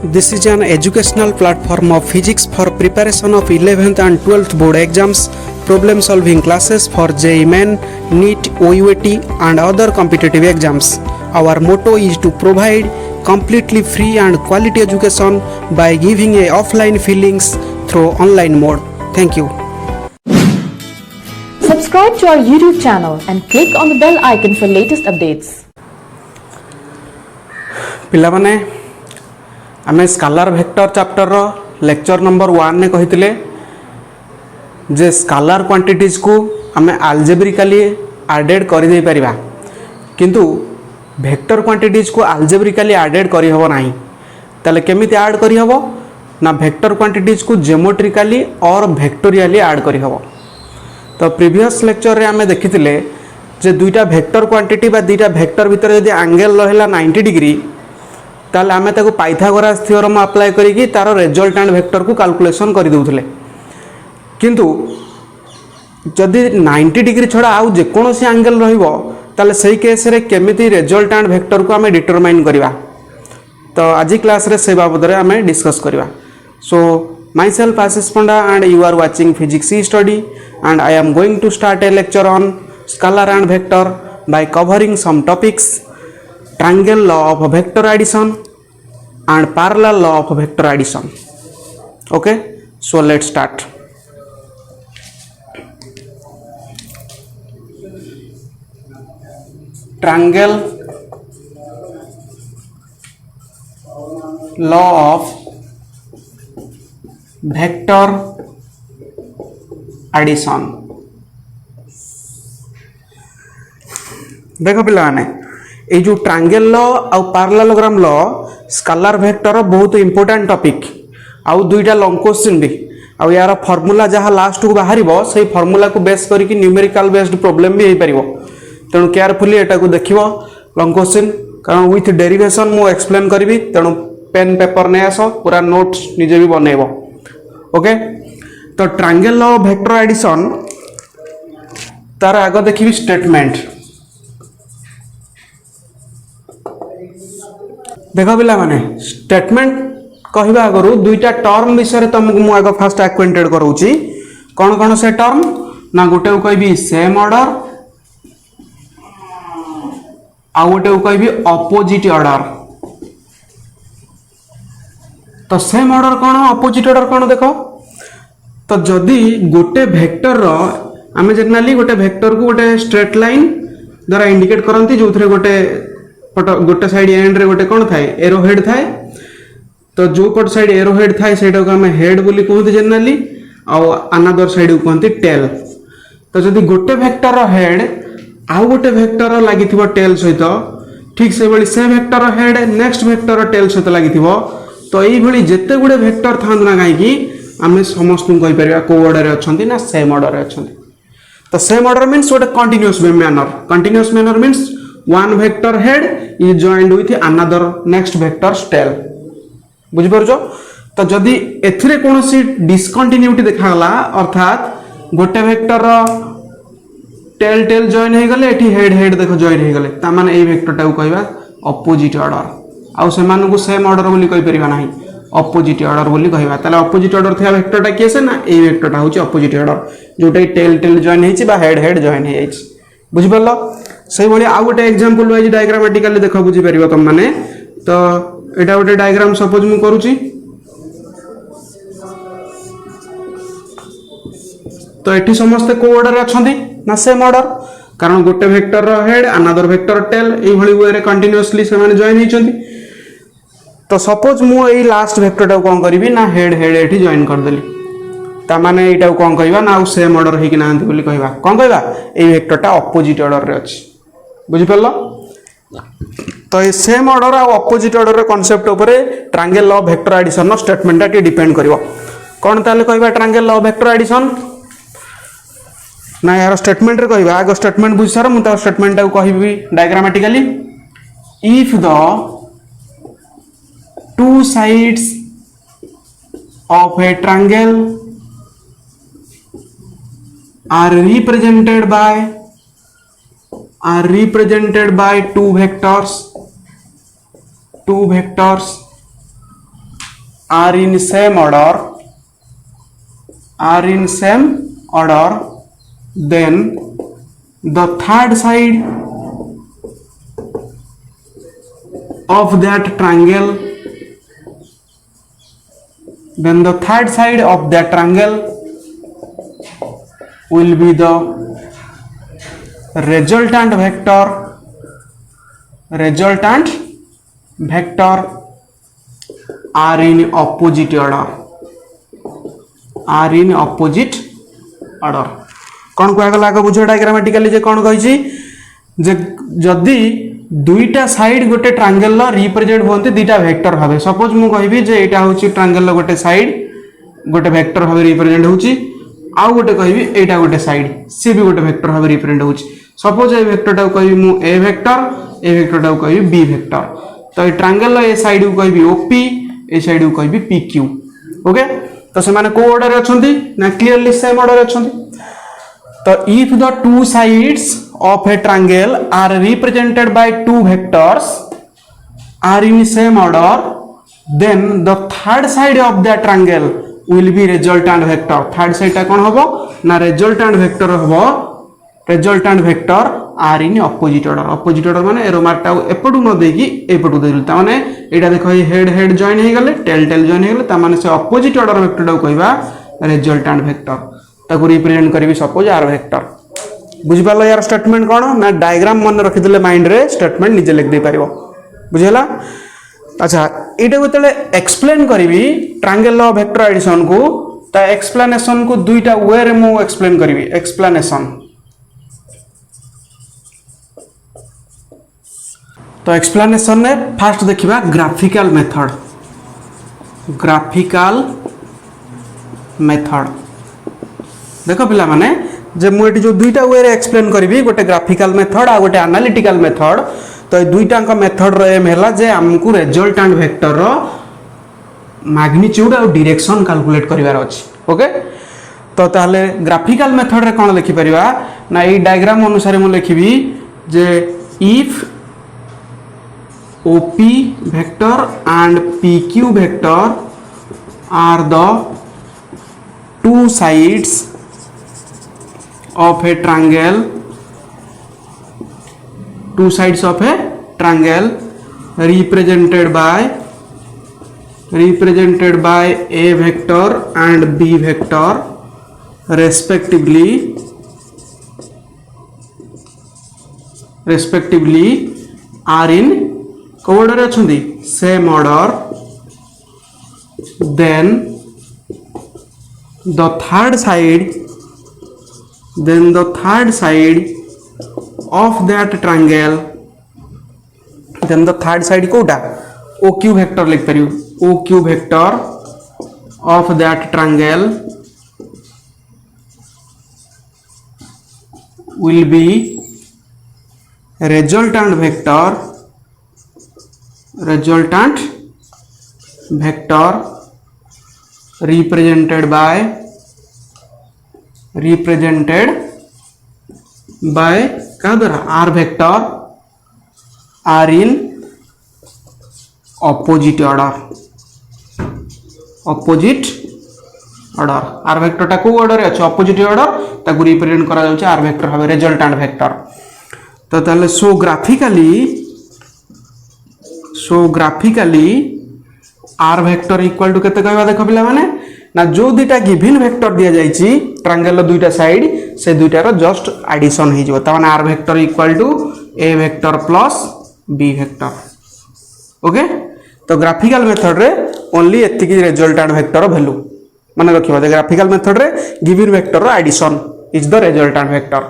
This is an educational platform of physics for preparation of 11th and 12th board exams, problem solving classes for JEE Main, NEET, OUAT and other competitive exams. Our motto is to provide completely free and quality education by giving a offline feelings through online mode. Thank you. Subscribe to our YouTube channel and click on the bell icon for latest updates. पिलामाने आमे स्कालार vector chapter lecture number 1 ने कहितले जे स्कालार quantities को आमे algebraically added करि दे परिबा किंतु vector quantities को algebraically added करि हबो नाही तले केमिति ऐड करि हबो ना वेक्टर क्वांटिटीज को ज्योमेट्रिकली और वेक्टोरियली ऐड करि हबो। तो प्रीवियस लेक्चर रे आमे देखिथिले जे दुईटा वेक्टर क्वांटिटी बा दुईटा वेक्टर भितर यदि एंगल रहला 90 डिग्री ताले आमे ताको पाइथागोरस थ्योरम अप्लाई करिकि तार रिजल्टेंट वेक्टर को कैलकुलेशन करि दउथले किंतु जदि 90 डिग्री छडा आउ जे कोनोसी एंगल रहिबो ताले सही केस रे केमिति रिजल्टेंट वेक्टर को आमे डिटरमाइन करिवा। तो आज क्लास रे से बाबद रे आमे discuss करिवा। So myself Ashish Panda and you are watching physics study and I am going to start a lecture on scalar and vector by covering some topics: triangle law of vector addition and parallel law of vector addition. Okay, so let's start. Triangle law of vector addition। देखो पिलाने ये जो triangle law और parallelogram law scalar vector बहुत important topic आउ दुईटा long question भी आउ यार फार्मूला जहाँ लास्ट को बाहरिबो से फार्मूला को बेस करके न्यूमेरिकल बेस्ड प्रॉब्लम भी हो पारिबो तेणु केयरफुली एटा को देखिबो लॉन्ग क्वेश्चन कारण विथ डेरिवेशन मु एक्सप्लेन करबी तेणु पेन पेपर नै आसो पूरा नोट्स निजे भी बनेबो। ओके तो triangle law of vector addition तार आग देखिबी स्टेटमेंट देखो पिला माने स्टेटमेंट कहबा आगरु दुईटा टर्म विषय तुमको मु आग फास्ट एक्वेंटेड करूची कोन कोन से टर्म ना गोटे को कहबी सेम ऑर्डर आ गोटे को कहबी ऑपोजिट ऑर्डर। तो सेम ऑर्डर कौन ऑपोजिट ऑर्डर कौन देखो तो जदि गोटे वेक्टर रो आमे जनरली गोटे वेक्टर को गोटे स्ट्रेट लाइन द्वारा इंडिकेट करंती जो थरे गोटे साइड एंड रे गोटे कौन थाए एरो हेड थाए तो जो पट साइड एरो हेड थाए सेटा को आमे हेड बोली कहते जनरली आ अनदर साइड को कहते टेल। तो जदि गोटे वेक्टर रो हेड आ गोटे वेक्टर रो लागिथिबो टेल सहित ठीक से बली से वेक्टर रो हेड नेक्स्ट वेक्टर रो टेल सहित लागिथिबो तो यही भली जेते गुडे वेक्टर थांद ना काई आमे समस्त कहि परबा को ऑर्डर रे अछंती ना सेम ऑर्डर रे अछंती। तो same order means what continuous manner means one vector head is joined with another next vector tail बुझि परजो। तो जदी एथिरे कोनोसी डिसकंटिन्यूटी देखागला अर्थात गोटे वेक्टर रो टेल टेल जॉइन हे गले एठी हेड हेड देखो जॉइन हे गले ता माने ए वेक्टर टा को कहबा ऑपोजिट ऑर्डर आउ से मानु को सेम ऑर्डर बोली कहि परिबा नाही ऑपोजिट ऑर्डर बोली कहबा ताले ऑपोजिट ऑर्डर थिया वेक्टर टा केसे ना ए वेक्टर टा होची ऑपोजिट ऑर्डर जोटा टेल टेल जॉइन हेची बा हेड हेड जॉइन हे हेची बुझि परलो। सही बळी आ गोटे एग्जांपल वाइज डायग्रामेटिकली देखो बुझि परिबा तुम माने। तो एटा गोटे डायग्राम सपोज मु करूची तो एठी समस्त को ऑर्डर अछंती ना सेम ऑर्डर कारण गोटे वेक्टर रो हेड अनदर वेक्टर टेल ए भली वे रे कंटीन्यूअसली से माने जॉइन हेचंती। तो सपोज मु एई लास्ट वेक्टर टा कोन करबी ना हेड हेड एठी जॉइन कर देली ता माने एटा कोन कहबा ना सेम ऑर्डर हे कि नांती बोली कहबा कोन कहबा ए वेक्टर टा ऑपोजिट ऑर्डर रे अछि बुझि परलो। तो ए सेम ऑर्डर आ ऑपोजिट ऑर्डर रे कांसेप्ट ऊपर triangle law of vector addition नो स्टेटमेंट टा डिपेंड करिवो कोन ताले कहबा triangle law of vector addition ना यार स्टेटमेंट रे कहबा आगो स्टेटमेंट बुझ सार मु ता स्टेटमेंट टा कहबी diagrammatically if the two sides of a triangle are represented by two vectors are in same order, then the third side of that triangle, will be the resultant vector are in opposite order, कौन कहगला आगे बुझ diagrammatically जे कौन कही जे जदि दुईटा side गोटे triangle represent होती दुईटा वेक्टर भाव सपोज मु कहबी जे एटा होची ट्रायंगल गोटे साइड गोटे वेक्टर भाव रिप्रेजेंट होची आउ गोटे कहबी एटा गोटे साइड सी भी गोटे वेक्टर भाव रिप्रेजेंट होची सपोज ए वेक्टर टा कहबी मु ए वेक्टर टा कहबी बी वेक्टर तो ए ट्रायंगल ए साइड को कहबी ओपी ए साइड को कहबी पीक्यू ओके तो से माने को ऑर्डर अछंती ना क्लियरली सेम ऑर्डर अछंती तो if the two sides of a triangle are represented by two vectors are in same order, then the third side of that triangle will be resultant vector. Third side टा कौन होबो ना resultant vector होबो resultant vector are in opposite order. Opposite order माने arrow मार्कटा एपटू न देकी एपटू देलु ता माने एटा देखो हेड हेड जॉइन हे गले टेल टेल जॉइन हे गले ता माने से opposite order vector टा कहबा resultant vector ताको रिप्रेजेंट करी सपोज आर वेक्टर बुझ पालो यार स्टेटमेंट कोन ना डायग्राम मन रखि देले माइंड रे स्टेटमेंट निजे लिख दे पारिबो बुझेला अच्छा एटा गोतले एक्सप्लेन करबी ट्रायंगल ऑफ वेक्टर एडिशन को ता एक्सप्लेनेशन को दुईटा वे रे मु एक्सप्लेन करबी एक्सप्लेनेशन तो एक्सप्लेनेशन ने फास्ट देखिबा ग्राफिकल मेथड देखो पिला माने जे मु एटी जो दुईटा वे रे एक्सप्लेन करबी गोटे ग्राफिकल मेथड आ गोटे एनालिटिकल मेथड तो ए दुईटा का मेथड रो एम हैला जे हमकु रिजल्टेंट वेक्टर रो मैग्नीट्यूड और डायरेक्शन कैलकुलेट करिवार अछि ओके तो ताले ग्राफिकल मेथड रे कोन लिखि परिबा ना ए डायग्राम अनुसार मु लिखिबी जे if OP vector and PQ vector are the two sides of a triangle represented by A vector and B vector respectively are in order achhundi same order then the third side of that triangle then the third side कोटा OQ vector लिख परियो OQ vector of that triangle will be resultant vector represented by क्या द्वारा R vector are in opposite order R vector टा को order अछि opposite order ताकू represent करा जाउछ R vector हबे resultant vector तो ताले सो graphically R vector equal to केते कहबा देखो पिला माने ना जो दुईटा गिवन वेक्टर दिया जाइछि ट्रायंगल दुईटा साइड से दुईटा रो जस्ट एडिशन हे जिवो त माने R vector equal to A vector plus B vector okay तो ग्राफिकल मेथड रे ओनली एतिकी रिजल्टेंट वेक्टर वैल्यू माने रखिबा जे ग्राफिकल मेथड रे गिवन वेक्टर रो addition is the resultant vector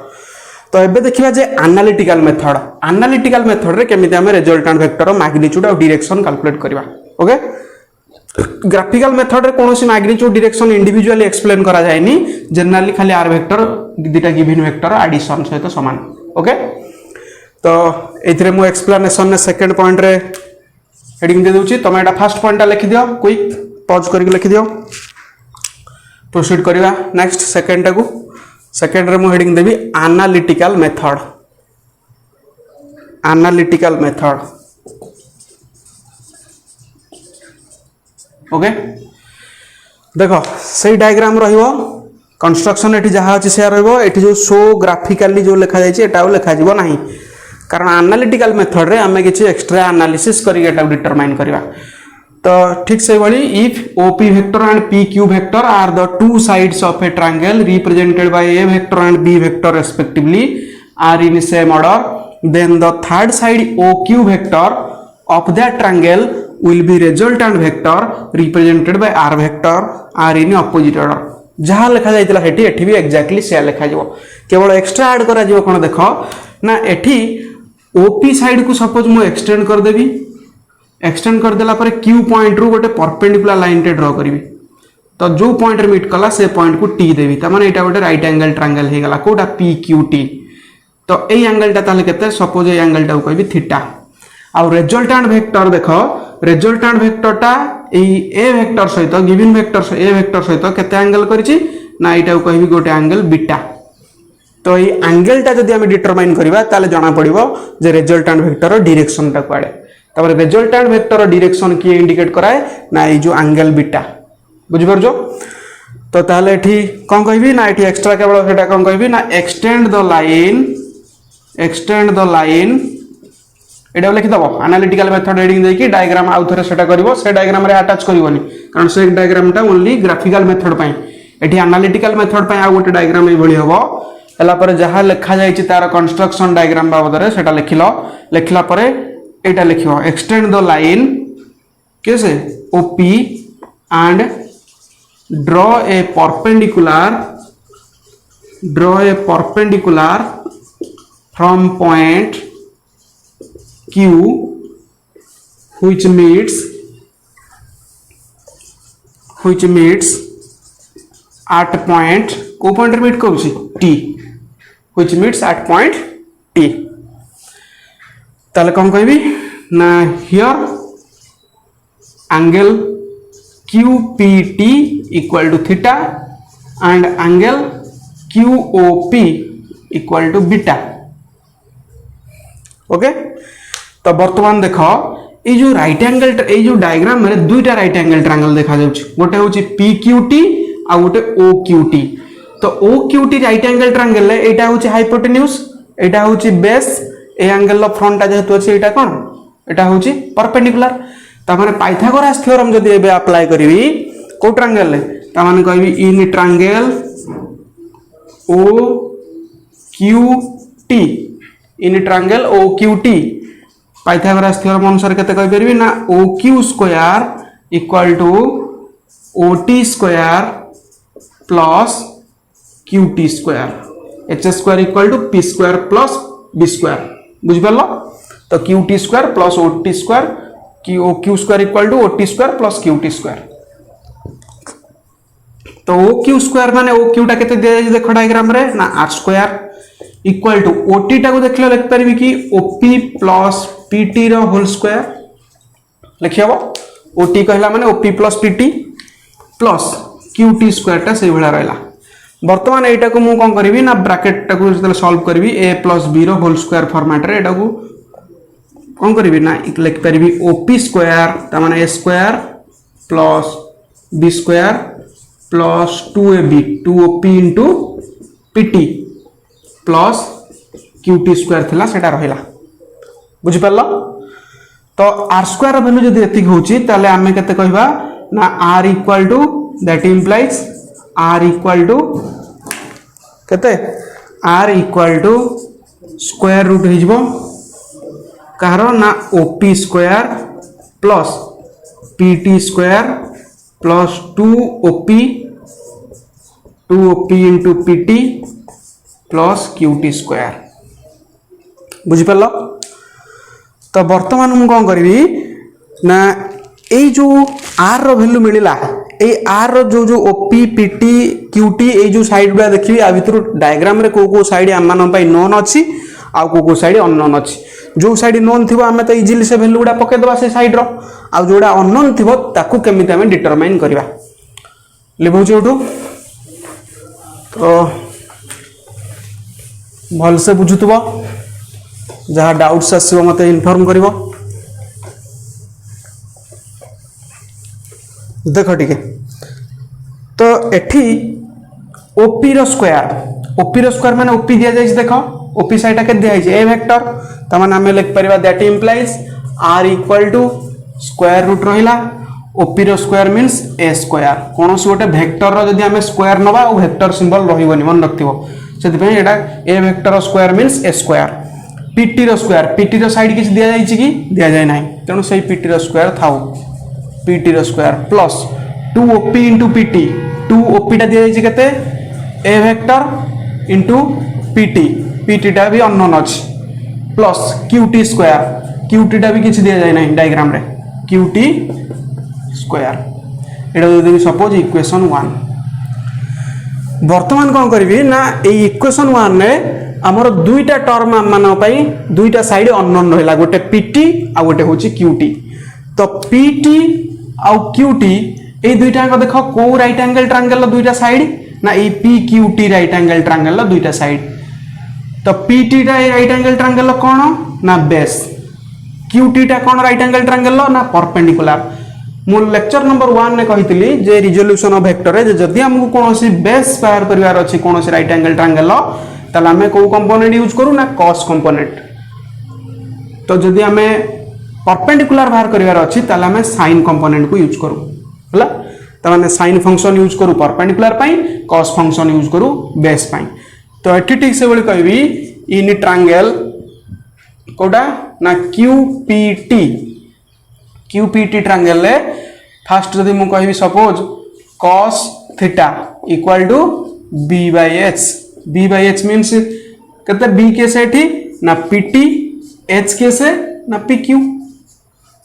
तो एबे देखिबा जे एनालिटिकल मेथड रे केमिति हम रिजल्टेंट वेक्टर रो मैग्नीट्यूड और डायरेक्शन कैलकुलेट करबा ओके ग्राफिकल मेथड रे कोनोसी मैग्नीट्यूड डायरेक्शन इंडिविजुअली एक्सप्लेन करा जायनी जनरली खाली आर वेक्टर दुटा गिवन वेक्टर एडिशन सहित समान ओके तो एथरे मो एक्सप्लेनेशन ने सेकंड पॉइंट रे हेडिंग दे दोची तमे एटा फर्स्ट पॉइंट लिखि दियो क्विक पॉज करके लिखि दियो प्रोसीड करबा नेक्स्ट सेकंड टाकू सेकंड रे मो हेडिंग देबी एनालिटिकल मेथड ओके देख से डायग्राम रहिबो कंस्ट्रक्शन एठी जहाँ अच्छी से रहिबो एठी जो शो ग्राफिकली जो लिखा जाइए एटा लिखा जीवो नाही कारण एनालिटिकल मेथड रे आमे किछि एक्स्ट्रा एनालिसिस करी एटा डिटरमाइन करबा तो ठीक से भली if OP vector and PQ vector are the two sides of a triangle represented by A vector and B vector respectively are in same order then the third side OQ vector of that triangle will be resultant vector represented by r vector r in opposite order जहाँ लिखा जाइतिला हेठी एठी भी exactly से लिखा जिवो केवल extra add करा जिवो कोन देखो ना एठी OP साइड को सपोज मु एक्सटेंड कर देबी एक्सटेंड कर देला पर Q पॉइंट रू गोटे परपेंडिकुलर लाइन टे ड्रा करबी तो जो पॉइंट रे मीट कला से पॉइंट को T देबी त माने एटा गोटे राइट एंगल ट्रायंगल हे गला कोटा PQT तो ए एंगल टा ताले केते सपोज ए एंगल टा को कहबी थीटा आउ रिजल्टेंट वेक्टर देखो रिजल्टेंट वेक्टर टा ए वेक्टर सहित गिवन वेक्टर ए वेक्टर सहित केते एंगल करिछि ना एटा को कहबी गोटे एंगल बीटा तो ये एंगल टा जदि हम डिटरमाइन करबा ताले जाना पड़िबो जे रिजल्टेंट वेक्टर रो डायरेक्शन टा कुआडे तबरे रिजल्टेंट वेक्टर रो डायरेक्शन की इंडिकेट कराए ना ये जो एंगल बीटा बुझि परजो तो ताले एठी कोन कहबी ना एठी एक्स्ट्रा केवल सेटा कोन कहबी ना एक्सटेंड द लाइन एटा लिखि दबो एनालिटिकल मेथड रीडिंग देकी डायग्राम आउ थरे सेटा करबो से डायग्राम रे अटैच करबोनी कारण से डायग्राम टा ओनली ग्राफिकल मेथड पई एठी एनालिटिकल मेथड पई आ गोटे डायग्राम ए भली हबो एला पर जहा लिखा जायछि तार कंस्ट्रक्शन डायग्राम बाबद रे सेटा लिखला पर एटा लिखियो एक्सटेंड द लाइन कैसे OP and draw a perpendicular from point Q which meets at point को पॉइंट मीट करूची T which meets at point T ताले कौन कहबी ना here angle QPT equal to theta and angle QOP equal to beta okay तो वर्तमान देखो ये जो राइट एंगल ये जो डायग्राम में दुईटा राइट एंगल ट्रायंगल देखा जाउछि गोटे होछि PQT आ गोटे OQT तो OQT राइट एंगल ट्रायंगल ले एटा होछि हाइपोटेन्यूज एटा होछि बेस ए एंगल लो फ्रंट जेहेतु अछि एटा कोन एटा होछि परपेंडिकुलर ता माने पाइथागोरस थ्योरम जदि एबे अप्लाई करबी को ट्रायंगल ले ता माने कहबी in triangle OQT in triangle OQT Pythagoras theorem अनुसार केते कहि परबी ना OQ square equal to OT square plus QT square H square equal to P square plus B square बुझ परलो तो QT square plus OT square OQ square equal to OT square plus QT square तो OQ square माने OQ टा केते दे देखो diagram रे ना R square equal to OT टा को देखले लिख परबी कि OP प्लस PT रो होल स्क्वायर लिखिबो OT कहला माने OP plus PT plus QT square टा से भला रहला वर्तमान एटा को मु कोन करबी ना ब्रैकेट टा को जतले सॉल्व करबी A प्लस B रो होल स्क्वायर फॉर्मेट रे एटा को कोन करबी ना लिख परबी OP स्क्वायर ता माने A square plus B square plus 2AB 2OP into PT plus QT square थिला सेटा रहिला बुझि परलो तो R स्क्वायर वैल्यू जदी एतिक होची ताले आमे केते कहबा ना R equal to that implies R equal to केते R equal to square root हिजबो कहारो ना OP square plus PT square plus 2OP into PT plus QT square बुझि परलो तो वर्तमान मु कोन करबी ना ए जो R रो वैल्यू मिलिला ए R रो जो OP PT QT ए जो साइड गुला देखिबी आ भितर डायग्राम रे को साइड हम मान पई नोन अछि आ को साइड अननोन अछि जो साइड नोन थिबो हमें तो इजीली से वैल्यू गुडा पके दबा से साइड रो आ जोडा अननोन थिबो ताकू केमिति हमें डिटरमाइन करबा लिबो जोडू तो भल से बुझुतबो जहाँ डाउट्स आसीबो मते इन्फॉर्म करिवो देख टिके तो एठी ओपी रो स्क्वायर माने ओपी दिया जाइछ देखो ओपी साइड के दिया जाइछ ए वेक्टर त माने हम लिख परिबा that implies r equal to square root रहिला ओपी रो स्क्वायर मींस a स्क्वायर कोन से गोटे वेक्टर रो जदी हम स्क्वायर नबा ओ वेक्टर सिंबल रहिबोनी मन रखथिबो सेति पय एटा a वेक्टर रो square means a square PT रो साइड किछ दिया जाइछ कि दिया जाय नाही तेनु सेही पीटी रो स्क्वायर थाउ पीटी रो square plus 2op into pt 2op टा दिया जाइछ केते a वेक्टर into pt टा भी अननोन अछि प्लस qt स्क्वायर टा भी किछ दिया जाय नाही डायग्राम रे qt स्क्वायर एटा देबी सपोज इक्वेशन 1 वर्तमान कोन करबी ना ए इक्वेशन 1 रे हमर दुईटा टर्म मानो पई दुईटा साइड अननोन रहला गोटे pt आ गोटे होची qt तो pt आ qt ए दुईटा को देखो को राइट एंगल ट्रायंगल दुईटा साइड ना ए pqt राइट एंगल ट्रायंगल दुईटा साइड तो pt टा राइट एंगल ट्रायंगल कोन ना बेस qt टा कोन राइट एंगल ट्रायंगल ना परपेंडिकुलर मु लेक्चर नंबर 1 ने कहितली जे रिजोल्यूशन ऑफ वेक्टर रे जदी हमकु कोनोसी बेस पार परिवार अछि कोनोसी राइट एंगल ट्रायंगल ताले हमें को कंपोनेंट यूज करू ना cos कंपोनेंट तो जदी हमें परपेंडिकुलर बाहर करिवार अछि ताले हमें sin कंपोनेंट को यूज करू हला त माने sin फंक्शन यूज करू परपेंडिकुलर पई cos फंक्शन यूज करू बेस पई तो एठी ठीक से बोली कहबी इन ट्रायंगल कोडा ना QPT ट्रायंगल ले फर्स्ट जदी मु कहबी suppose cos theta equal to b by h means कते b के से एठी ना pt h के से ना pq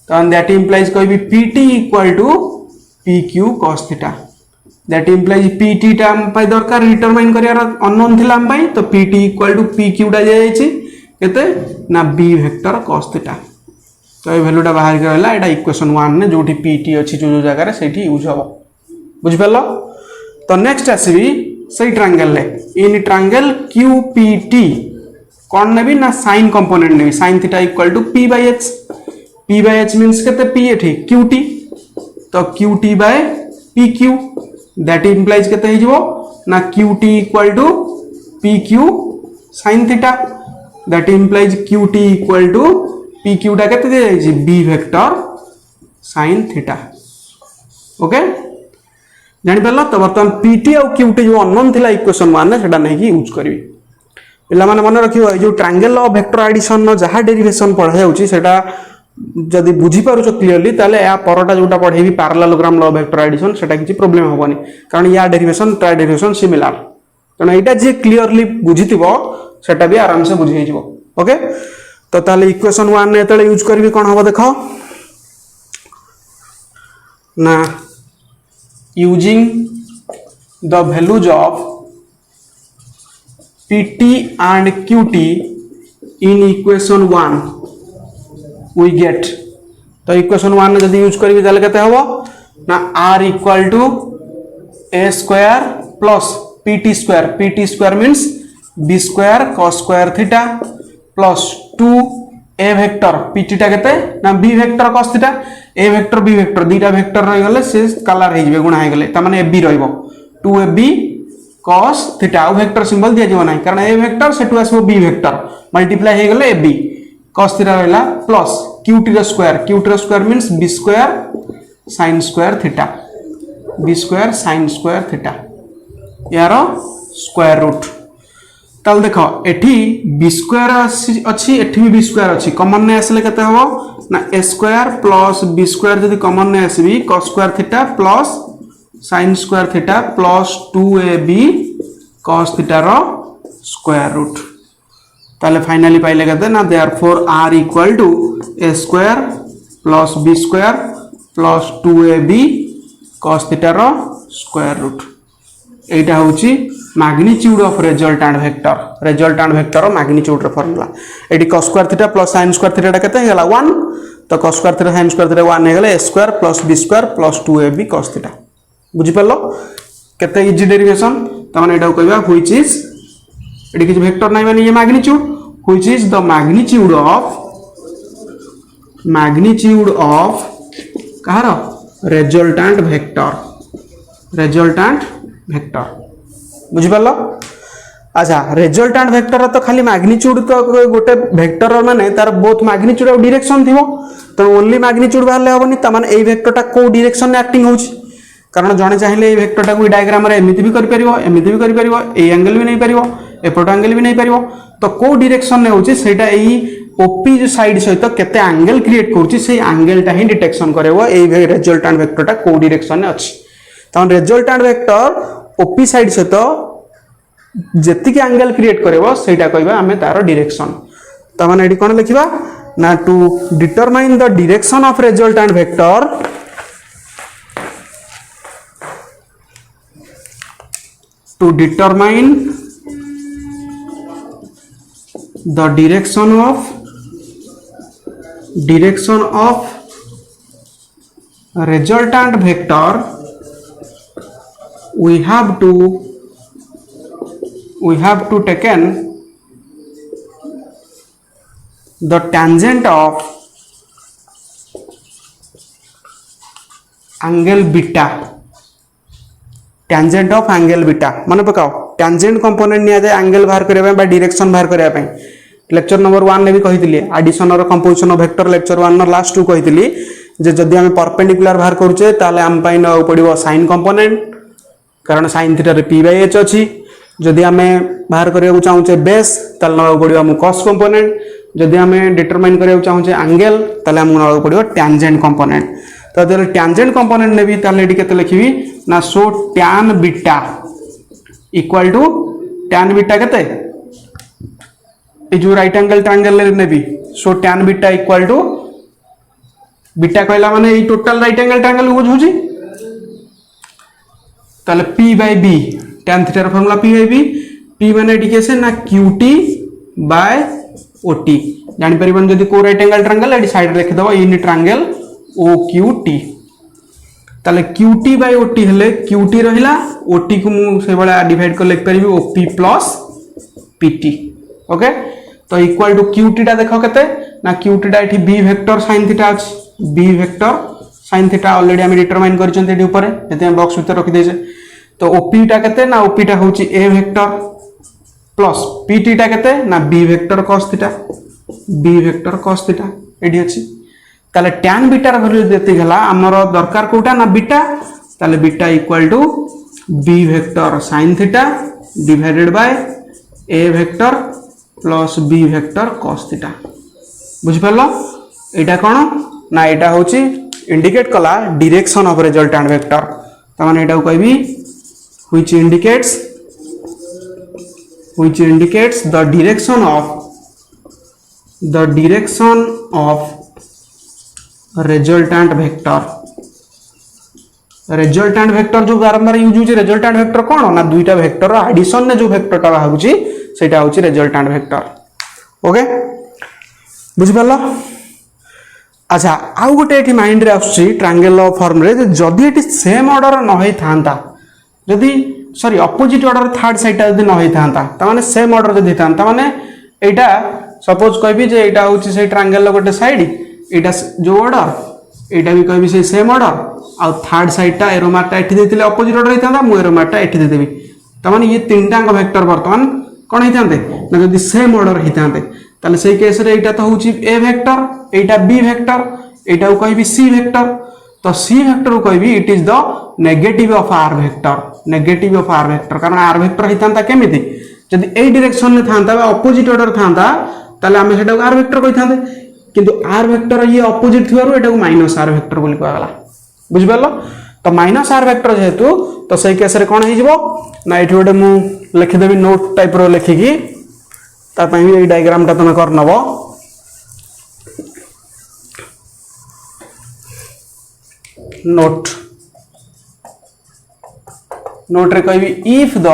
तो दैट इंप्लाइज कहबी pt equal to pq cos theta that implies pt टा हम पाई दरकार डिटरमाइन करियार अननोन थिला हम पाई तो pt इक्वल टू pq टा जाय छि केते ना b वेक्टर cos थीटा तो ए वैल्यू टा बाहर गला एटा इक्वेशन 1 ने जोठी pt अछि जो जगह रे सेठी यूज हबो बुझ पेलो तो नेक्स्ट आसीबी सही ट्रायंगल ले इन ट्रायंगल QPT कोन नेबी ना sin कंपोनेंट नेबी sin theta equal to p by h means केते p एठी qt तो qt by pq that implies केते हे जिवो ना qt equal to pq sin theta that implies qt equal to pq टा केते दे जाई b vector sin theta okay जानि परला तो वर्तमान pt और qt जो अननोन थिला इक्वेशन 1 ने सेटा नै कि यूज करबी पिला माने मन रखियो ए जो ट्रायंगल ऑफ वेक्टर एडिशन न जहा डेरिवेशन पढा जाउची सेटा जदी बुझी पारुछ क्लियरली ताले या परटा जोटा पढेबी parallelogram law of vector addition सेटा किछि प्रॉब्लम होबनी कारण या डेरिवेशन ट्राई डेरिवेशन सिमिलर तण एटा जे क्लियरली बुझितिबो सेटा भी आराम से बुझि हिजबो ओके तो ताले इक्वेशन 1 ने तळे यूज करबी कोन होबो देखो ना using the values of pt and qt in equation 1 we get तो इक्वेशन 1 ने जदी यूज करबी ताले केते होबो ना r equal to a square plus pt square means b square cos square theta plus 2 a vector pt टा केते ना b vector cos theta a vector b vector दीटा वेक्टर रहि गले से कलर हे जिवे गुणा हे गले त माने ab रहइबो 2ab cos थीटा ओ वेक्टर सिंबल दिया जिवो नै कारण a वेक्टर से 2 आसबो b वेक्टर मल्टीप्लाई हे गले ab cos थीटा रहला प्लस qt रो square means b square sin square theta b square sin square theta यारो स्क्वायर रूट ताल देखो एठी b स्क्वायर अछि एठी भी b स्क्वायर अछि कॉमन ने आसले केते हो ना a square plus b square जदी कॉमन ने आसीबी cos square theta plus sin square theta plus 2ab cos theta रो स्क्वायर रूट ताले फाइनली पाइले केते ना therefore r equal to a square plus b square plus 2ab cos theta रो square root एटा होची magnitude of resultant vector magnitude रे formula एडी cos square theta plus sin square theta केते हे गेला 1 तो cos square theta sin square theta 1 हे गेला a square plus b square plus 2ab cos theta बुझि परलो केते इजी डेरिवेशन त माने एटा कहबा व्हिच इज एडी कि वेक्टर नै माने ये magnitude which is the magnitude of Kahar resultant vector बुझी पाल। अच्छा resultant vector तो खाली मैग्नीट्यूड तो गोटे वेक्टर माने तार बोथ मैग्नीट्यूड और डायरेक्शन थिबो तो ओनली मैग्नीट्यूड बाहर हेबनी त माने एई वेक्टरटा को डायरेक्शन में एक्टिंग होउची कारण जने चाहिए एई वेक्टरटा को डायग्राम रे एमिति भी करि परिबो एमिति भी करि परिबो ए एंगल भी नहीं परिबो एपट एंगल भी नहीं परिबो तो को डायरेक्शन में होउची सेटा एई ओपी जो साइड सहित केते एंगल क्रिएट करूची से एंगलटा ही डिटेक्शन करेबो एई रिजल्टेंट वेक्टरटा को डायरेक्शन में अछि त रिजल्टेंट वेक्टर ओपी साइड सहित जेतिक एंगल क्रिएट करेबो सेटा कहबा हमें तार डायरेक्शन त माने एडी कोन लिखिबा ना to determine the direction of resultant vector to determine the direction of resultant vector we have to taken the tangent of angle beta tangent of angle beta मन पकाओ टेंजेंट कंपोनेंट निया जाए angle बाहर करबा बा डायरेक्शन बाहर करबा lecture number 1 ने भी कहितली एडिशन और कंपोजिशन ऑफ वेक्टर लेक्चर 1 न लास्ट 2 कहितली जे जदी हम परपेंडिकुलर बाहर करूचे ताले हम पाइन पड़िबो साइन कंपोनेंट कारण साइन थीटा रे p बाय h अछि जदी हम बाहर करिया चाहूचे बेस ताले न पड़िबो हम cos कंपोनेंट जदी हम डिटरमाइन करिया चाहूचे एंगल ताले हम न पड़िबो टेंजेंट कंपोनेंट तो जब टेंजेंट कंपोनेंट ने भी ताले एडी केते लिखिबी ना so tan beta equal to tan beta केते ए जो राइट एंगल ट्रायंगल ने भी so tan beta equal to beta कहला माने ए टोटल राइट एंगल ट्रायंगल को बुझुची ताले p by b tan theta रा formula p by b p माने एडी केसे ना qt बाय ot जानि परिबन जदी को राइट एंगल ट्रायंगल एडी साइड लिख दबो यूनिट ट्रायंगल OQT ताले QT बाय OT हेले QT रहिला OT को मु से बडा डिवाइड कर लिख परिबी OP प्लस PT ओके तो इक्वल टू QT टा देखो केते ना QT टा एठी B वेक्टर sin थीटा अछि B vector sin theta already हम डिटरमाइन करछन एठी ऊपर एते हम बॉक्स भीतर रखि देछे तो OP टा केते ना OP टा होची A वेक्टर प्लस PT टा केते ना B vector cos theta B vector cos theta एठी अछि ताले tan बीटा रा वैल्यू देते गला हमर दरकार कोटा ना बीटा ताले beta equal to b vector sin theta divided by a vector plus b vector cos theta बुझ परलो एटा कोन ना एटा होची इंडिकेट कला डायरेक्शन ऑफ रिजल्टेंट वेक्टर त माने एटा कहबी which indicates the direction of resultant vector जो बारंबार यूज होची रिजल्टेंट वेक्टर कोन ना दुईटा वेक्टर एडिशन ने जो वेक्टरटा बाहुची सेटा होची रिजल्टेंट वेक्टर ओके बुझि पालो। अच्छा आउ गोटे एठी माइंड रे आछी ट्रायंगल फॉर्म रे जदी एठी सेम ऑर्डर न होई थांता जदी sorry opposite order third side ता जदी न होई थांता त माने सेम ऑर्डर जदी थांता माने एटा सपोज कहबी जे एटा होची से ट्रायंगल गोटे साइड एटा जो ऑर्डर एटा भी कहबी से सेम ऑर्डर आ थर्ड साइड ता एरो मार्क ता एठी देतिले अपोजिट ऑर्डर हितांदा मु एरो मार्क ता एठी दे देबी त माने ये तीनटा अंक वेक्टर वर्तमान कोन हितांते ना जदी सेम ऑर्डर हितांते ताले सेही केस रे एटा तो होची a vector Etah b vector एटा को कहबी c वेक्टर तो c वेक्टर को कहबी it is the negative of r vector कारण r वेक्टर हितांता केमिति जदी ए डायरेक्शन में थांता बा अपोजिट ऑर्डर थांता ताले हम सेटा r वेक्टर कहिथांते किंतु r वेक्टर ये अपोजिट थिवारु एटा को माइनस r वेक्टर बोली कहला बुझ परलो तो माइनस r वेक्टर जेतु तो सही केस रे कोन हिजबो ना एठी गोटे मु लिखि देबी नोट टाइप रो लिखिकी ता पई भी डायग्राम ता तमे कर नबो नोट रे कहबी if the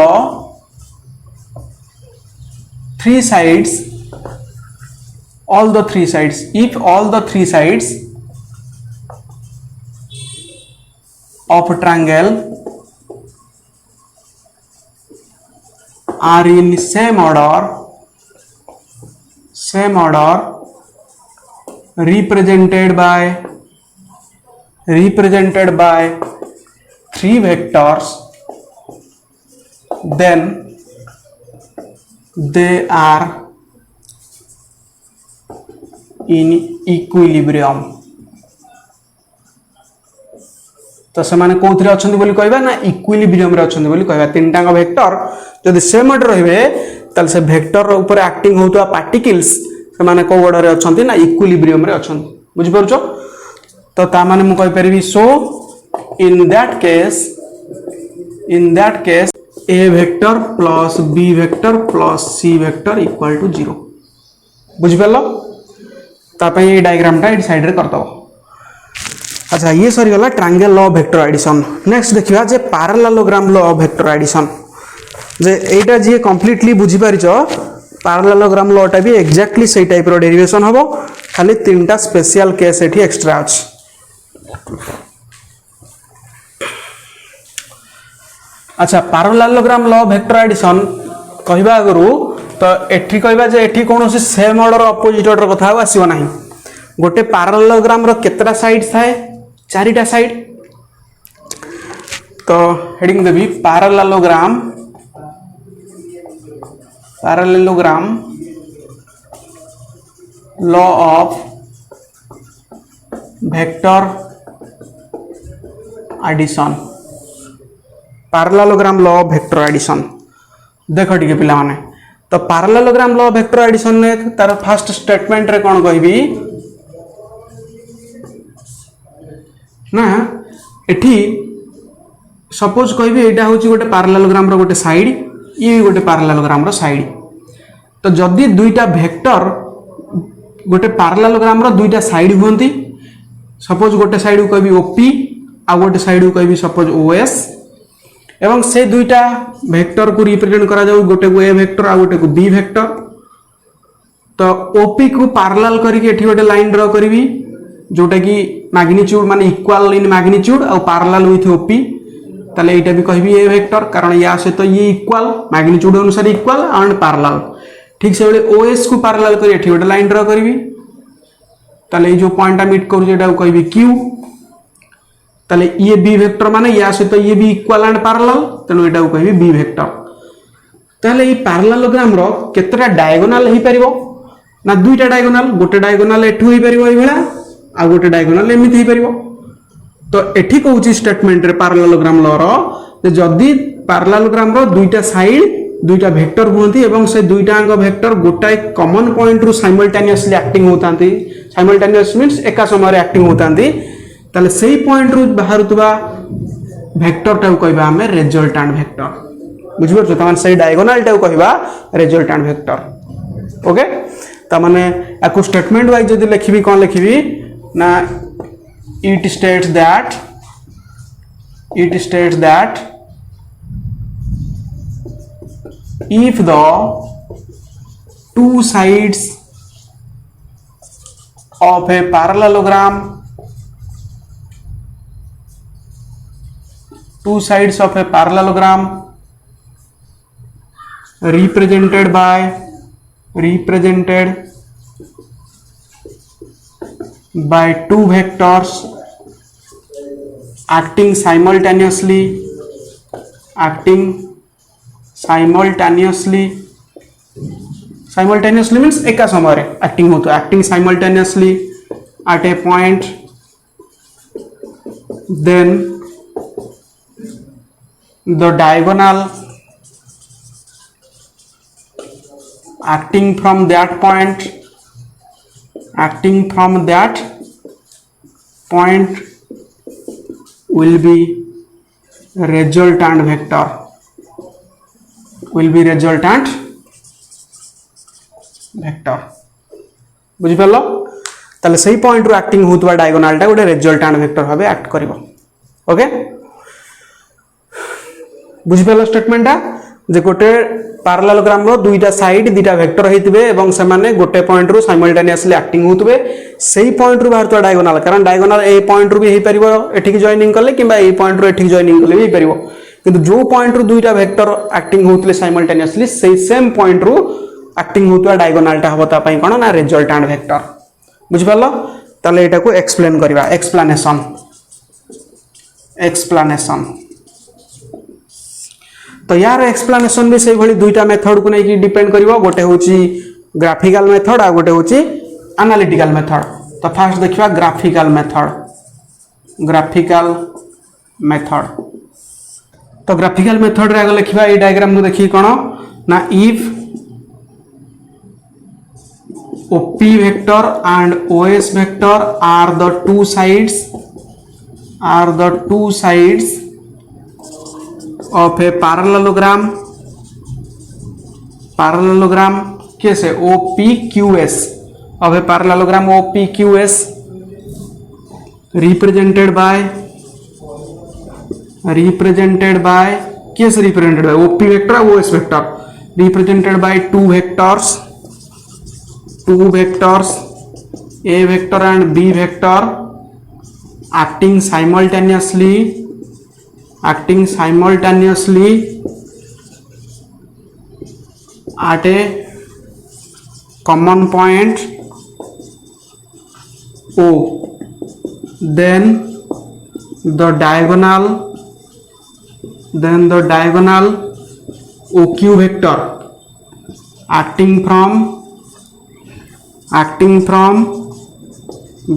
three sides all the three sides if all the three sides of a triangle are in same order represented by represented by 3 vectors, then they are in equilibrium. तो से कौन अच्छा बोली कहबा ना equilibrium रे अच्छा बोली कहबा तीन टांग वेक्टर जदि सेम ऑर्डर रहिबे तल से वेक्टर ऊपर एक्टिंग होतवा पार्टिकल्स से माने को ऑर्डर रे अच्छा ना इक्विलिब्रियम रे अच्छा बुझि परछो तो ता माने मु कहि परबी so in that case a vector plus b vector plus c vector equal to 0 बुझि परलो ता पई ए डायग्राम ता इस साइड रे करतो। अच्छा ये सरी गला triangle law of vector addition. Next देखिबा जे parallelogram law of vector addition जे एटा जे कंप्लीटली बुझी पारिचो पैरेललोग्राम लॉ टा भी एग्जैक्टली सेही टाइप रो डेरिवेशन हबो खाली तीनटा स्पेशल केस एठी एक्स्ट्रा अछि। अच्छा parallelogram law of vector addition कहबा अगरु तो एठी कहबा जे एठी कोनोसी सेम ऑर्डर अपोजिट ऑर्डर कथा आसीबो नाही। गोटे पैरेललोग्राम रो केतरा साइड्स थाए चारिटा साइड तो हेडिंग देबी parallelogram law of vector addition parallelogram law of vector addition देखो टिके पिला माने तो parallelogram law of vector addition ने तार फर्स्ट स्टेटमेंट रे कोन कहबी ना एठी सपोज कहबी एटा होची गोटे पैरेललोग्राम रो गोटे साइड ये गोटे पैरेललोग्राम रो साइड तो जदी दुईटा वेक्टर गोटे पैरेललोग्राम रो दुईटा साइड हुंती सपोज गोटे साइड को कहबी ओपी आ गोटे साइड को कहबी सपोज ओएस एवं से दुईटा वेक्टर को रिप्रेजेंट करा जाऊ गोटे को ए वेक्टर आ गोटे को बी वेक्टर तो ओपी को पैरेलल करके एठी गोटे लाइन ड्रा करबी जोटा कि मैग्नीट्यूड माने इक्वल इन मैग्नीट्यूड और पैरेलल विथ ओपी ताले एटा भी कहबी ए वेक्टर कारण या से तो ये इक्वल मैग्नीट्यूड अनुसार इक्वल एंड पैरेलल ठीक से बेले ओएस को पैरेलल करी एठी गोटे लाइन ड्रा करबी ताले जो पॉइंट मीट करू जेटा को कहबी क्यू ताले ये बी वेक्टर माने या से तो ये भी इक्वल एंड पैरेलल तनो एटा को कहबी बी वेक्टर ताले ये पैरेललोग्राम रो केतरा डायगोनल हे परिबो ना दुईटा डायगोनल गोटे डायगोनल एठु हे परिबो ए भेला आ गोटे डायगोनल एमिति हे परिबो तो एठी कहउची स्टेटमेंट रे पैरेललोग्राम लॉ रो जे जदी पैरेललोग्राम रो दुईटा साइड दुईटा वेक्टर हुंती एवं से दुईटा अंग वेक्टर गोटाए कॉमन पॉइंट रु साइमल्टेनियसली एक्टिंग होतांती साइमल्टेनियस मींस एका समय रे एक्टिंग होतांती ताले सेही पॉइंट रु बाहरुतबा वेक्टर टा कहबा हमें रिजल्टेंट वेक्टर बुझि परछो तमान सेही डायगोनल टा कहबा रिजल्टेंट वेक्टर ओके त माने आकु स्टेटमेंट वाइज जदी लिखिबी कोन लिखिबी ना it states that if the two sides of a parallelogram represented by two vectors acting simultaneously means eka samay re acting simultaneously at a point then the diagonal acting from that point will be resultant vector बुझि परलो ताले सही point रो acting होतबा diagonal टा गोटे resultant vector भाबे act करिवो okay बुझि परलो statement टा जे गोटे parallelogram रो दुईटा side दुईटा वेक्टर हेतिबे एवं से माने गोटे पॉइंट रो साइमल्टेनियसली एक्टिंग होतबे सेही पॉइंट रो बाहर तो डायगोनल कारण डायगोनल ए पॉइंट रो भी हे परिबो एठी की जॉइनिंग करले किबा ए पॉइंट रो एठी की जॉइनिंग करले भी हे परिबो किंतु जो पॉइंट रो दुईटा वेक्टर एक्टिंग होतले साइमल्टेनियसली सेही सेम पॉइंट रो एक्टिंग होतवा डायगोनल टा हबता पई कोन ना रिजल्टेंट वेक्टर बुझि परलो ताले एटा को एक्सप्लेन करबा एक्सप्लेनेशन एक्सप्लानेशन तो यार एक्सप्लानेशन भी से भली दुईटा मेथड को नहीं डिपेंड करिवो गोटे होची ग्राफिकल मेथड आ गोटे होची एनालिटिकल मेथड तो फास्ट देखिबा ग्राफिकल मेथड तो ग्राफिकल मेथड रे आगे लिखिबा ए डायग्राम को देखि कोन ना if OP vector and OS vector are the two sides of a parallelogram कैसे OPQS of a parallelogram OPQS represented by कैसे represented by OP vector और OS vector represented by two vectors A vector and B vector acting simultaneously at a common point O. Then the diagonal OQ vector acting from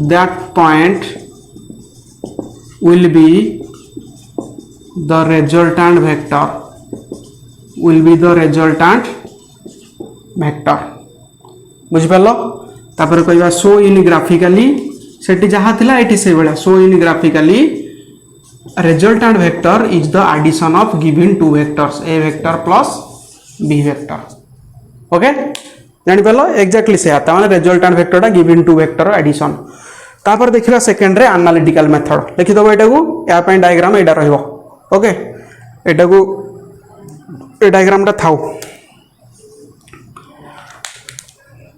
that point will be the resultant vector बुझ पालो तापर कहबा show in graphically सेठी जहा थिला एठी से बेला show in graphically resultant vector is the addition of given two vectors A vector plus B vector okay जानि पालो एक्जेक्टली से आता माने resultant vector टा given two vector addition तापर देखिबा सेकंड रे एनालिटिकल मेथड लिखि दबो एटा को या पय डायग्राम एटा रहइबो ओके एटा को ए डायग्राम टा थाउ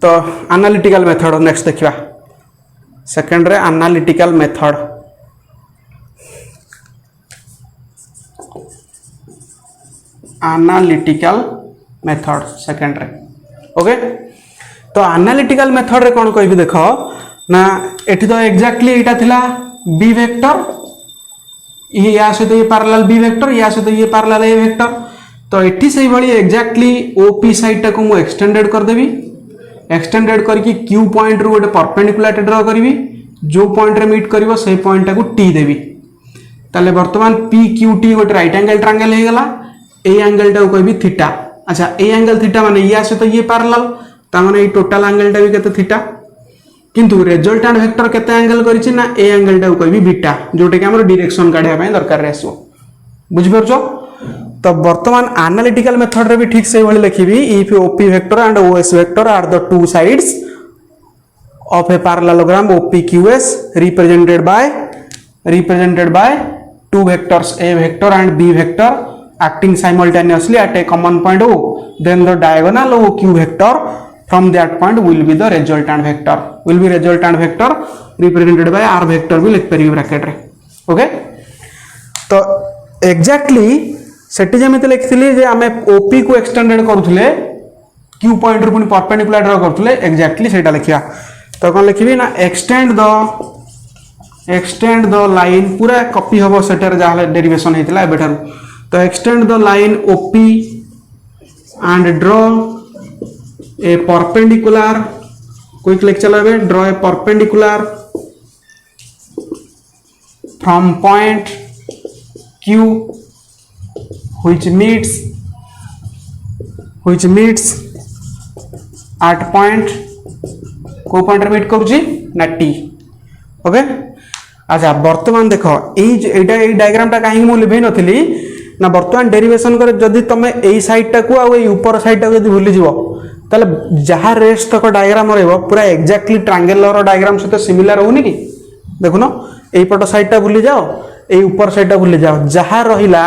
तो एनालिटिकल मेथड नेक्स्ट देखिबा सेकंड रे एनालिटिकल मेथड सेकंड रे ओके तो एनालिटिकल मेथड रे कोन कहबी देखो ना एठी तो एक्जेक्टली एटा थिला बी वेक्टर या सहित ये पैरेलल बी वेक्टर या सहित ये पैरेलल ए वेक्टर तो एठी सही भली एक्जेक्टली ओपी साइड टा को मु एक्सटेंडेड कर देबी एक्सटेंडेड करके क्यू पॉइंट रो गोटे परपेंडिकुलर ड्रा करबी जो पॉइंट रे मीट करबो से पॉइंट टा को टी देबी ताले वर्तमान पी क्यू टी गोटे राइट एंगल ट्रायंगल हे गला ए एंगल टा को कहबी थीटा अच्छा ए एंगल थीटा माने या सहित ये पैरेलल ता माने ए टोटल एंगल टा भी केते थीटा किंतु रिजल्टेंट वेक्टर केते एंगल करिछि ना ए एंगल टा को कहबी बीटा जोटे कि हमर डायरेक्शन काढिया पय दरकार रेसो बुझि परछो तो वर्तमान एनालिटिकल मेथड रे भी ठीक से भली लिखिबी if OP vector and OS vector are the two sides of a parallelogram OPQS represented by two vectors A vector and B vector acting simultaneously at a common point O, then the diagonal OQ vector from that point will be the resultant vector represented by R vector भी लिख परियो bracket रे okay तो exactly सेठी जेमिति लिखथिली जे हमें OP को extended करूथले Q point रे पुनी perpendicular draw करूथले exactly सेटा लिखिया तो कोन लिखिबी ना एक्सटेंड द लाइन पूरा कॉपी हबो सेटर जाहले डेरिवेशन हेतिला एबेठारु तो extend the line OP and draw a perpendicular quick लिख चलाबे draw a perpendicular from point Q which meets at point को पॉइंट रे मीट करूची ना T ओके अच्छा वर्तमान देखो ए डायग्राम टा काहे मु लिभे नथिली ना वर्तमान डेरिवेशन करे जदी तमे एई साइड टा को आ ए ऊपर साइड टा जदी भूली जिवो ताले जहा रेस्ट तक डायग्राम रहबो पूरा एक्जेक्टली ट्रायंगुलर डायग्राम सहित सिमिलर होउनी कि देखुनो एई पट साइड टा भूली जाओ एई ऊपर साइड टा भूली जाओ जहा रहिला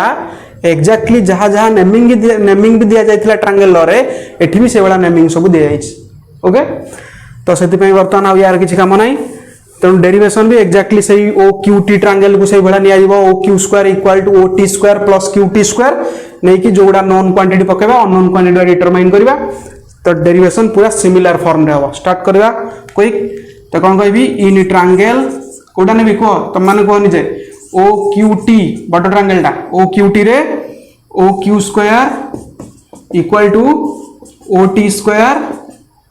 एक्जेक्टली जहा नेमिंग भी दिया जायतिला ट्रायंगुलर रे एठी भी से वाला नेमिंग सब दिया जायछि ओके तो सेति पय वर्तमान आ यार किछि काम नै तो डेरिवेशन भी एक्जेक्टली सही OQT ट्रायंगल को सही भला निया जिवो OQ square equal to OT square plus QT square नै कि जोडा नोन क्वांटिटी पकेबा अननोन क्वांटिटी डिटरमाइन करबा तो डेरिवेशन पूरा सिमिलर फॉर्म रे हो स्टार्ट करबा क्विक तो कोन कहबी इन ट्रायंगल कोडा नेबी को त माने कोनी जे ओ क्यू टी बड़ ट्रांगलटा ओ क्यू टी रे O Q square equal to O T square